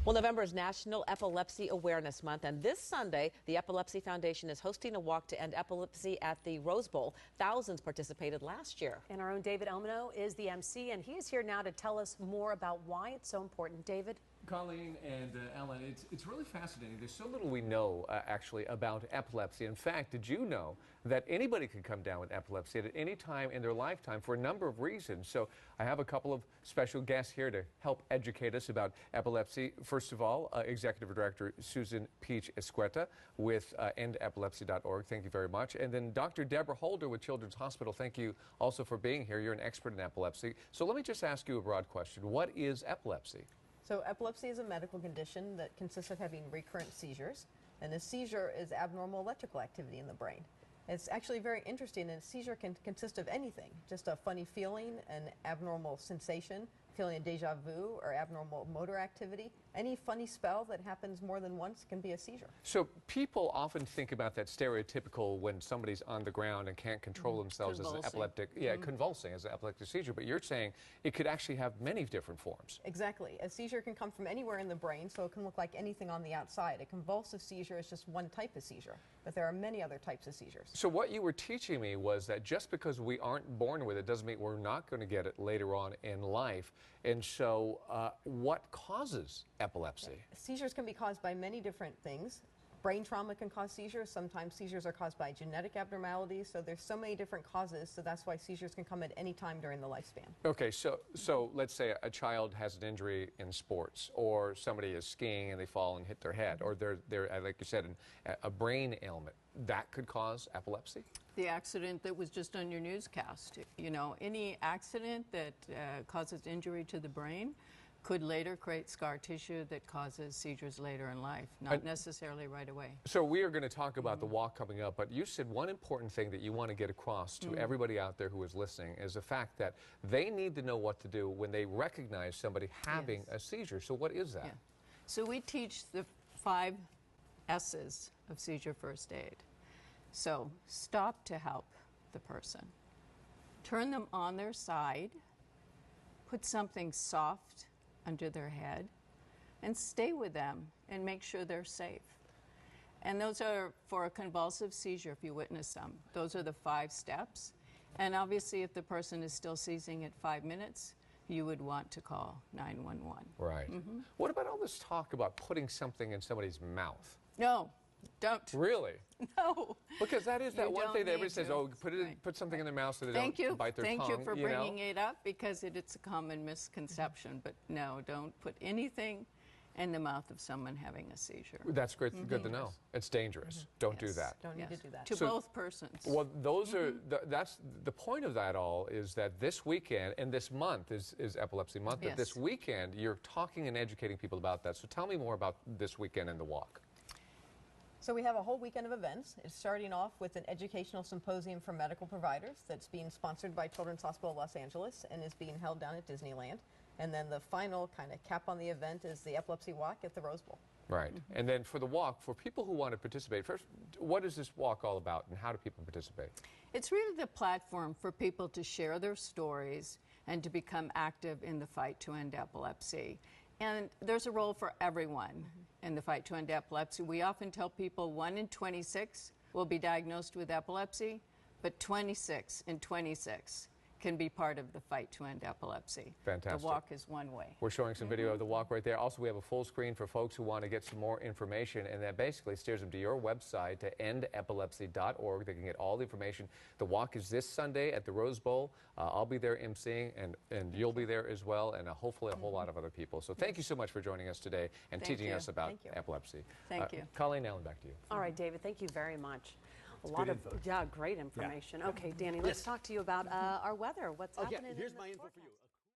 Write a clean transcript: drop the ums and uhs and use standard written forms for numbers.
Well, November is National Epilepsy Awareness Month, and this Sunday, the Epilepsy Foundation is hosting a walk to end epilepsy at the Rose Bowl. Thousands participated last year. And our own David Ono is the MC, and he is here now to tell us more about why it's so important. David? Colleen and Ellen, it's really fascinating. There's so little we know actually about epilepsy. In fact, did you know that anybody could come down with epilepsy at any time in their lifetime for a number of reasons? So I have a couple of special guests here to help educate us about epilepsy. First of all, Executive Director Susan Pietsch-Escueta with endepilepsy.org. Thank you very much. And then Dr. Deborah Holder with Children's Hospital. Thank you also for being here. You're an expert in epilepsy. So let me just ask you a broad question. What is epilepsy? So epilepsy is a medical condition that consists of having recurrent seizures, and a seizure is abnormal electrical activity in the brain. It's actually very interesting, and a seizure can consist of anything, just a funny feeling, an abnormal sensation, feeling a deja vu, or abnormal motor activity. Any funny spell that happens more than once can be a seizure. So people often think about that stereotypical when somebody's on the ground and can't control themselves as an epileptic, convulsing as an epileptic seizure, but you're saying it could actually have many different forms. Exactly. A seizure can come from anywhere in the brain, so it can look like anything on the outside. A convulsive seizure is just one type of seizure, but there are many other types of seizures. So what you were teaching me was that just because we aren't born with it doesn't mean we're not going to get it later on in life. And so what causes epilepsy? Seizures can be caused by many different things. Brain trauma can cause seizures. Sometimes seizures are caused by genetic abnormalities. So there's so many different causes. So that's why seizures can come at any time during the lifespan. Okay, so let's say a child has an injury in sports, or somebody is skiing and they fall and hit their head, or they're like you said, a brain ailment. That could cause epilepsy? The accident that was just on your newscast. You know, any accident that causes injury to the brain could later create scar tissue that causes seizures later in life, not necessarily right away. So we are going to talk about the walk coming up, but you said one important thing that you want to get across to everybody out there who is listening is the fact that they need to know what to do when they recognize somebody having a seizure. So what is that? Yeah. So we teach the 5 S's of seizure first aid. So stop to help the person. Turn them on their side. Put something soft under their head, and stay with them and make sure they're safe. And those are for a convulsive seizure if you witness them. Those are the 5 steps. And obviously if the person is still seizing at 5 minutes, you would want to call 911. Right. What about all this talk about putting something in somebody's mouth? No, don't. Really? No. Because that is that one thing that everybody says, oh, Right. put something in their mouth so they don't bite their tongue. Thank you for bringing it up, because it's a common misconception. But no, don't put anything in the mouth of someone having a seizure. That's great. Good to know. It's dangerous. Don't do that. Don't need to do that. To both persons. Well, those are that's the point of that all is that this weekend and this month is Epilepsy Month. But this weekend you're talking and educating people about that. So tell me more about this weekend and the walk. So we have a whole weekend of events. It's starting off with an educational symposium for medical providers that's being sponsored by Children's Hospital of Los Angeles and is being held down at Disneyland. And then the final kind of cap on the event is the epilepsy walk at the Rose Bowl. Right. And then for the walk, for people who want to participate, first, what is this walk all about and how do people participate? It's really the platform for people to share their stories and to become active in the fight to end epilepsy. And there's a role for everyone in the fight to end epilepsy. We often tell people 1 in 26 will be diagnosed with epilepsy, but 26 in 26 can be part of the fight to end epilepsy. Fantastic. The walk is one way. We're showing some video of the walk right there. Also, we have a full screen for folks who want to get some more information, and that basically steers them to your website, to endepilepsy.org. They can get all the information. The walk is this Sunday at the Rose Bowl. I'll be there emceeing, and you'll be there as well, and hopefully a whole lot of other people. So thank you so much for joining us today and teaching us about epilepsy. Thank you. Colleen, Allen, back to you. All right, David, thank you very much. A lot of great information. Okay, Danny, let's talk to you about our weather. What's happening? Here's my info for you.